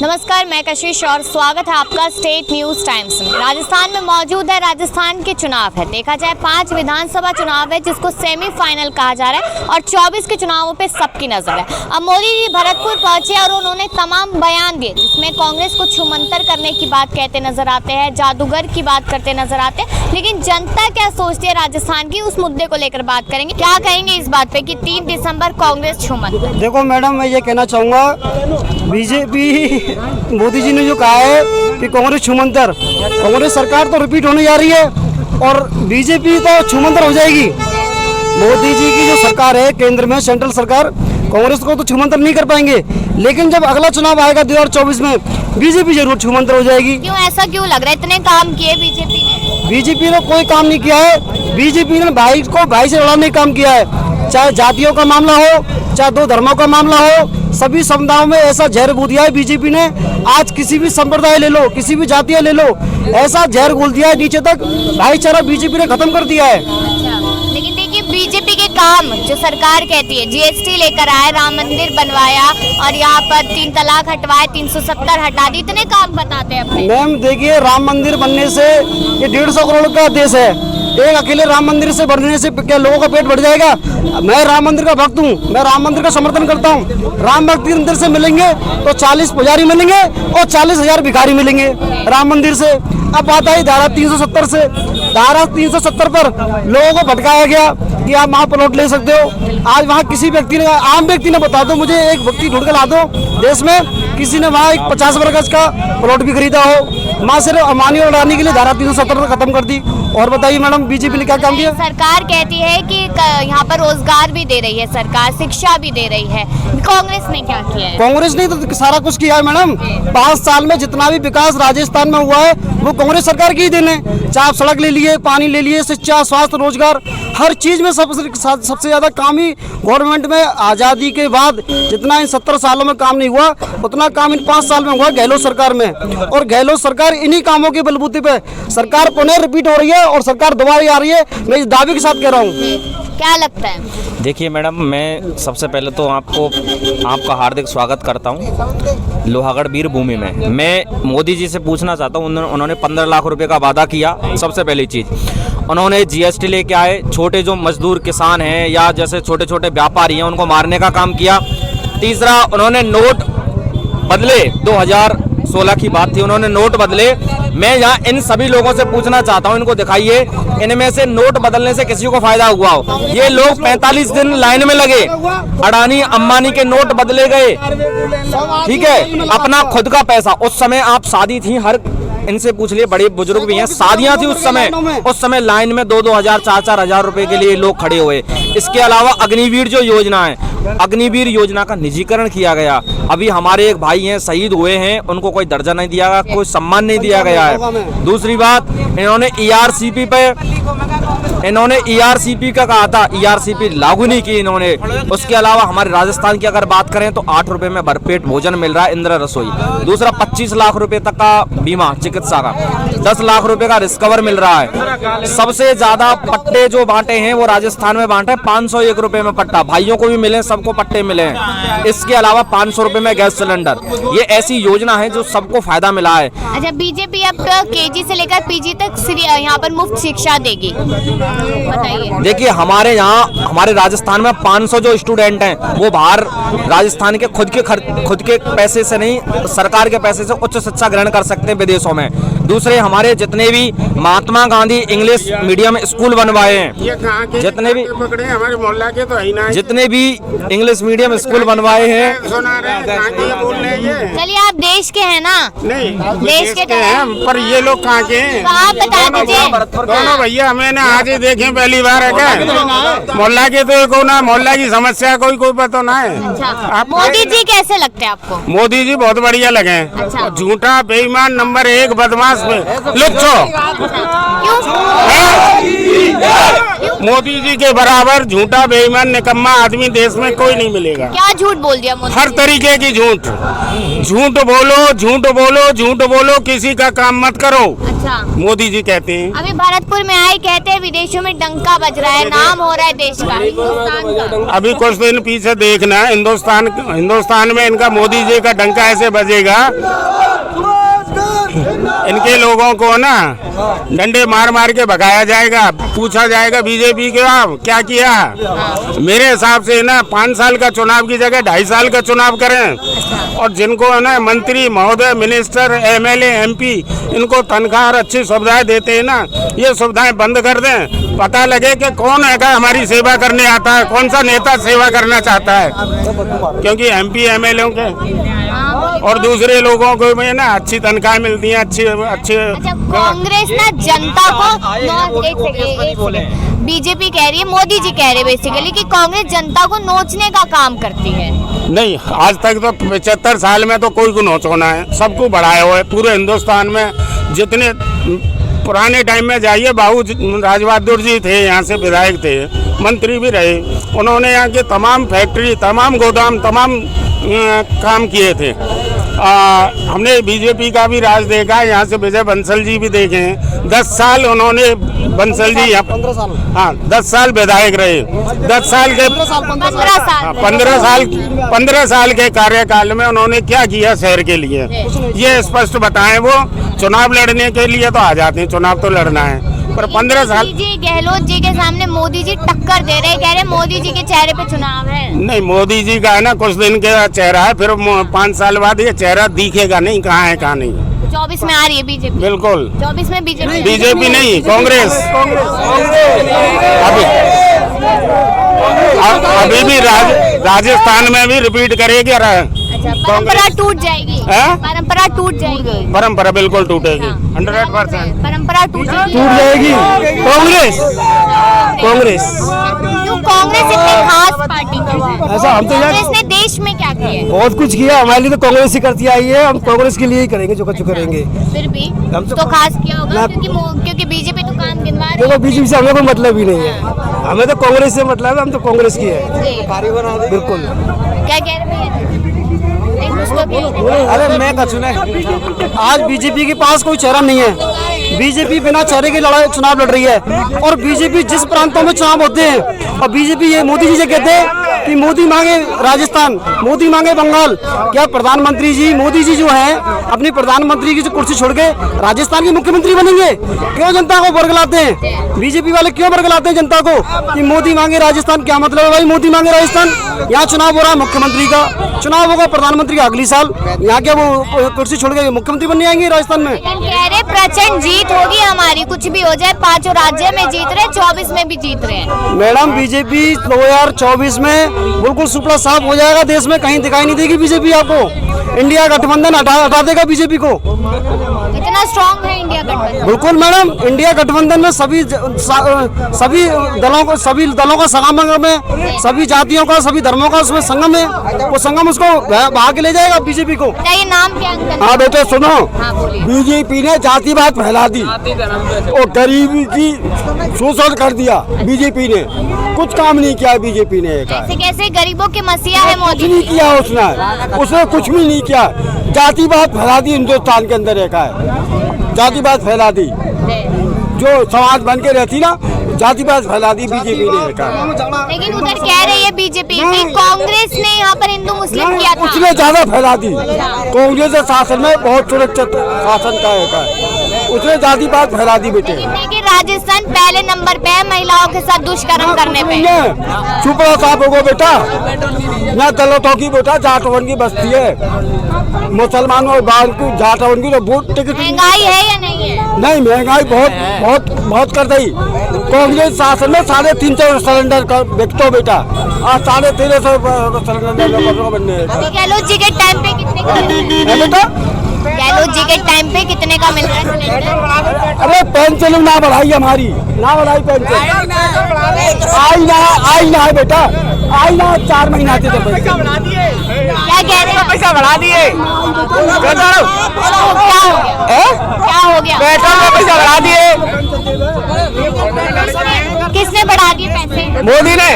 नमस्कार, मैं कशिश और स्वागत है आपका स्टेट न्यूज टाइम्स में। राजस्थान में मौजूद है। राजस्थान के चुनाव है। देखा जाए 5 विधानसभा चुनाव है जिसको सेमीफाइनल कहा जा रहा है और 24 के चुनावों पे सबकी नजर है। अब मोदी जी भरतपुर पहुंचे और उन्होंने तमाम बयान दिए जिसमें कांग्रेस को छुमंतर करने की बात कहते नजर आते हैं, जादूगर की बात करते नजर आते हैं। लेकिन जनता क्या सोचती है राजस्थान की, उस मुद्दे को लेकर बात करेंगे। क्या कहेंगे इस बात पे कि 3 दिसंबर कांग्रेस छुमंतर? देखो मैडम, मैं ये कहना चाहूँगा, बीजेपी मोदी जी ने जो कहा है कि कांग्रेस छुमंतर, कांग्रेस सरकार तो रिपीट होने जा रही है और बीजेपी तो छुमंतर हो जाएगी। मोदी जी की जो सरकार है केंद्र में, सेंट्रल सरकार, कांग्रेस को तो छुमंतर नहीं कर पाएंगे। लेकिन जब अगला चुनाव आएगा 2024 में, बीजेपी जरूर छुमंतर हो जाएगी। क्यों, ऐसा क्यों लग रहा है? इतने काम किए बीजेपी ने? बीजेपी ने कोई काम नहीं किया है। बीजेपी ने भाई को भाई से लड़ाने का काम किया है। चाहे जातियों का मामला हो, चाहे 2 धर्मों का मामला हो, सभी समुदायों में ऐसा जहर घोल दिया है बीजेपी ने। आज किसी भी संप्रदाय ले लो, किसी भी जातीय ले लो, ऐसा जहर घोल दिया है नीचे तक, भाईचारा बीजेपी ने खत्म कर दिया है। लेकिन देखिए, बीजेपी के काम जो सरकार कहती है, जीएसटी लेकर आए, राम मंदिर बनवाया और यहाँ पर 3 तलाक हटवाए, 370 हटा दी, इतने काम बताते हैं अपने। मैम देखिए, राम मंदिर बनने से ये 150 करोड़ का देश है। एक अकेले राम मंदिर से बढ़ने से क्या लोगों का पेट बढ़ जाएगा? मैं राम मंदिर का भक्त हूँ, मैं राम मंदिर का समर्थन करता हूँ। राम मंदिर से मिलेंगे तो 40 पुजारी मिलेंगे और 40,000 भिखारी मिलेंगे राम मंदिर से। अब बात आई धारा 370 से। धारा 370 पर लोगों को भटकाया गया कि आप वहाँ प्लॉट ले सकते हो। आज वहाँ किसी व्यक्ति ने, आम व्यक्ति ने, बता दो मुझे, एक व्यक्ति ढूंढ कर ला दो देश में किसी ने वहाँ एक 50 वर्ग का प्लॉट भी खरीदा हो। माँ सिर्फ अमानी और अडानी के लिए धारा 370 खत्म कर दी। और बताइए मैडम, बीजेपी ने क्या काम किया? सरकार कहती है कि यहाँ पर रोजगार भी दे रही है सरकार, शिक्षा भी दे रही है। कांग्रेस ने क्या किया है? कांग्रेस ने तो सारा कुछ किया है मैडम। 5 साल में जितना भी विकास राजस्थान में हुआ है वो कांग्रेस सरकार की ही देन है। चाहे आप सड़क ले लिए, पानी ले लिए, शिक्षा, स्वास्थ्य, रोजगार, हर चीज में सबसे ज्यादा काम ही गवर्नमेंट में आजादी के बाद जितना इन 70 सालों में काम नहीं हुआ, उतना काम इन 5 साल में हुआ गहलोत सरकार में। और गहलोत सरकार इन्हीं कामों के बलबूते पे सरकार पुनः रिपीट हो रही है और सरकार दोबारा आ रही है। मैं इस दावे के साथ कह रहा हूँ। क्या लगता है? देखिए मैडम, मैं सबसे पहले तो आपका हार्दिक स्वागत करता हूँ लोहागढ़ वीर भूमि में। मैं मोदी जी से पूछना चाहता हूँ, उन्होंने 15 लाख रुपए का वादा किया। सबसे पहली चीज़, उन्होंने जीएसटी लेके आए, छोटे जो मजदूर किसान हैं या जैसे छोटे छोटे व्यापारी हैं उनको मारने का काम किया। तीसरा, उन्होंने नोट बदले, 2016 की बात थी, उन्होंने नोट बदले। मैं यहाँ इन सभी लोगों से पूछना चाहता हूँ, इनको दिखाइए इनमें से नोट बदलने से किसी को फायदा हुआ हो। ये लोग 45 दिन लाइन में लगे, अडानी अंबानी के नोट बदले गए, ठीक है, अपना खुद का पैसा। उस समय आप शादी थी, हर इनसे पूछ लिए, बड़े बुजुर्ग भी हैं, शादियां थी उस समय लाइन में 2-2 हजार 4-4 हजार रुपए के लिए लोग खड़े हुए। इसके अलावा अग्निवीर जो योजना है, अग्निवीर योजना का निजीकरण किया गया। अभी हमारे एक भाई हैं, शहीद हुए हैं, उनको कोई दर्जा नहीं दिया गया, कोई सम्मान नहीं दिया गया है। दूसरी बात, इन्होंने ईआरसीपी का कहा था, ईआरसीपी लागू नहीं की इन्होंने। उसके अलावा हमारे राजस्थान की अगर बात करें तो 8 रुपए में भरपेट भोजन मिल रहा है, इंदिरा रसोई। दूसरा, 25 लाख रुपए तक का बीमा चिकित्सा का, 10 लाख रुपए का रिस्कवर मिल रहा है। सबसे ज्यादा पट्टे जो बांटे हैं वो राजस्थान में बांटे, 501 रुपए में पट्टा, भाइयों को भी मिले, सबको पट्टे मिले हैं। इसके अलावा 500 रुपए में गैस सिलेंडर। ये ऐसी योजना है जो सबको फायदा मिला है। अच्छा, बीजेपी अब केजी से लेकर पीजी तक यहाँ पर मुफ्त शिक्षा देगी, बताइए। देखिए, हमारे यहाँ, हमारे राजस्थान में 500 जो स्टूडेंट हैं वो बाहर राजस्थान के खुद के पैसे से नहीं, सरकार के पैसे से उच्च शिक्षा ग्रहण कर सकते हैं विदेशों में। दूसरे, हमारे जितने भी Mahatma Gandhi English medium school बनवाए हैं, जितने भी हमारे मोहल्ला के तो ही ना, जितने भी इंग्लिश मीडियम स्कूल बनवाए हैं। चलिए, आप देश के हैं ना? नहीं, देश के हैं, पर ये लोग कहाँ के हैं? तो आप बता दीजिए। दोनों भैया मैंने आज ही देखे, पहली बार है क्या? मोहल्ला के तो को ना, मोहल्ला की समस्या कोई पता ना है। अच्छा, मोदी जी कैसे लगते हैं आपको? मोदी जी बहुत बढ़िया लगे। अच्छा। झूठा, बेईमान, नंबर 1 बदमाश में लुच्चो। मोदी जी के बराबर झूठा, बेईमान, निकम्मा आदमी देश में कोई नहीं मिलेगा। क्या झूठ बोल दिया मोदी? हर तरीके की झूठ। झूठ बोलो, किसी का काम मत करो, अच्छा, मोदी जी कहते हैं। अभी भरतपुर में आए कहते हैं विदेशों में डंका बज रहा है, नाम हो रहा है देश का, हिंदुस्तान का। अभी कुछ दिन पीछे देखना, हिंदुस्तान में इनका मोदी जी का डंका ऐसे बजेगा, इनके लोगों को ना डंडे मार मार के भगाया जाएगा, पूछा जाएगा बीजेपी के आप क्या किया। मेरे हिसाब से ना 5 साल का चुनाव की जगह 2.5 साल का चुनाव करें, और जिनको ना मंत्री महोदय, मिनिस्टर, एमएलए, एमपी, इनको तनख्वाह और अच्छी सुविधाएं देते हैं ना, ये सुविधाएं बंद कर दें। पता लगे कि कौन है हमारी सेवा करने आता है, कौन सा नेता सेवा करना चाहता है, क्योंकि एमपी एमएलए के और दूसरे लोगों को में ना अच्छी तनख्वाह मिलती है, अच्छे। अच्छा, कांग्रेस ना जनता को एक सेकंड, बीजेपी कह रही है, मोदी जी कह रहे हैं बेसिकली कि कांग्रेस जनता को नोचने का काम करती है। नहीं, आज तक तो 75 साल में तो कोई को नोचना है, सबको बढ़ाया हुआ है पूरे हिंदुस्तान में। जितने पुराने टाइम में जाइए, बाबू राजबहादुर जी थे, यहाँ से विधायक थे, मंत्री भी रहे, उन्होंने यहाँ के तमाम फैक्ट्री, तमाम गोदाम, तमाम काम किए थे। हमने बीजेपी का भी राज देखा, यहाँ से विजय बंसल जी भी देखे हैं। 10 साल उन्होंने बंसल जी यहाँ 10 साल विधायक रहे। 10 साल के 15 साल के कार्यकाल में उन्होंने क्या किया शहर के लिए, ये स्पष्ट बताएं। वो चुनाव लड़ने के लिए तो आ जाते हैं, चुनाव तो लड़ना है, पर 15 साल जी गहलोत जी के सामने मोदी जी टक्कर दे रहे हैं, कह रहे मोदी जी के चेहरे पे चुनाव है। नहीं, मोदी जी का है ना कुछ दिन का चेहरा है, फिर 5 साल बाद ये चेहरा दिखेगा नहीं, कहाँ है कहाँ नहीं। 24 में आ रही है बीजेपी, बिल्कुल 24 में बीजेपी नहीं, कांग्रेस। अभी भी राजस्थान में भी रिपीट करेगी। परंपरा टूट जाएगी, परंपरा टूट जाएगी, परंपरा बिल्कुल टूटेगी, 100%। परंपरा टूट जाएगी। कांग्रेस क्यों? कांग्रेस इतनी खास पार्टी क्यों है? ऐसा हम तो कांग्रेस ने देश में क्या किया है? बहुत कुछ किया, हमारे लिए तो कांग्रेस ही करती आई है, हम कांग्रेस के लिए ही करेंगे जो कुछ करेंगे। फिर भी तो खास किया होगा, क्योंकि बीजेपी तो काम गिनवा रही है। देखो, बीजेपी से हमें कोई मतलब ही नहीं है, हमें तो कांग्रेस से मतलब है, हम तो कांग्रेस की है। बिल्कुल। क्या कह रहे हैं? अरे मैं कछु नहीं, आज बीजेपी के पास कोई चेहरा नहीं है, बीजेपी बिना चेहरे के लड़ाई चुनाव लड़ रही है। और बीजेपी जिस प्रांतों में चुनाव होते हैं, और बीजेपी ये मोदी जी से कहते हैं कि मोदी मांगे राजस्थान, मोदी मांगे बंगाल, क्या प्रधानमंत्री जी, मोदी जी जो है अपनी प्रधानमंत्री की जो कुर्सी छोड़ के राजस्थान के मुख्यमंत्री बनेंगे? क्यों जनता को बरगलाते हैं? बीजेपी वाले क्यों बरगलाते हैं जनता को कि मोदी मांगे राजस्थान? क्या मतलब है भाई, मोदी मांगे राजस्थान? यहाँ चुनाव हो रहा है मुख्यमंत्री का, चुनाव होगा प्रधानमंत्री का अगली साल, यहाँ क्या वो कुर्सी छोड़ के मुख्यमंत्री बनने आएंगे राजस्थान में? कह रहे प्रचंड जीत होगी हमारी, कुछ भी हो जाए, 5 राज्य में जीत रहे, 24 में भी जीत रहे हैं। मैडम, बीजेपी 2024 में बिल्कुल सुपड़ा साफ हो जाएगा, देश में कहीं दिखाई नहीं देगी बीजेपी आपको। इंडिया गठबंधन हटा देगा बीजेपी को। इतना स्ट्रॉन्ग है इंडिया गठबंधन? बिल्कुल मैडम, इंडिया गठबंधन में सभी दलों का संगम है, सभी जातियों का, सभी धर्मों का उसमें संगम है, वो संगम उसको भाग ले जाएगा बीजेपी को। ये नाम क्या अंकल? हाँ बेटे सुनो, हाँ, बीजेपी ने जातिवाद फैला दी और गरीबी की शोषण कर दिया। बीजेपी ने कुछ काम नहीं किया, बीजेपी ने ऐसे कैसे गरीबों के मसीहा है मोदी? नहीं किया उसने कुछ भी नहीं किया, जातिवाद फैला दी हिंदुस्तान के अंदर। एक है जातिवाद फैला दी, जो समाज बन के रहती ना, जातिवाद फैला दी बीजेपी ने। लेकिन उधर कह रही है बीजेपी कि कांग्रेस ने यहाँ पर हिंदू मुस्लिम किया था, उसने ज्यादा फैला दी। कांग्रेस के शासन में बहुत सुरक्षित शासन का है, उसने जातिवाद फैला दी बेटे। राजस्थान पहले नंबर पे है महिलाओं के साथ दुष्कर्म करने पे। चुपड़ा साफ होगा बेटा, यहाँ दलितों की बेटा जाटवन की बस्ती है, मुसलमान और बाहर की जाटवन की तो वोट टिकट। महंगाई है या नहीं है? नहीं, महंगाई बहुत कर दी। कांग्रेस शासन में 350 सिलेंडर का बिकतो बेटा, आज 1350 सिलेंडर बनने। गहलोत जी के टाइम पे कितने का बेटा? गहलोत जी के टाइम पे कितने का मिल रहा है सिलेंडर? अरे पेंशन ना बढ़ाई हमारी, ना बढ़ाई पेंशन, आई ना है बेटा, आई ना 4 महीना से। क्या कह रहे हैं? पैसा बढ़ा दिए, क्या हो गया? पेट्रोल का पैसा बढ़ा दिए। किसने बढ़ा दिए पैसे? मोदी ने।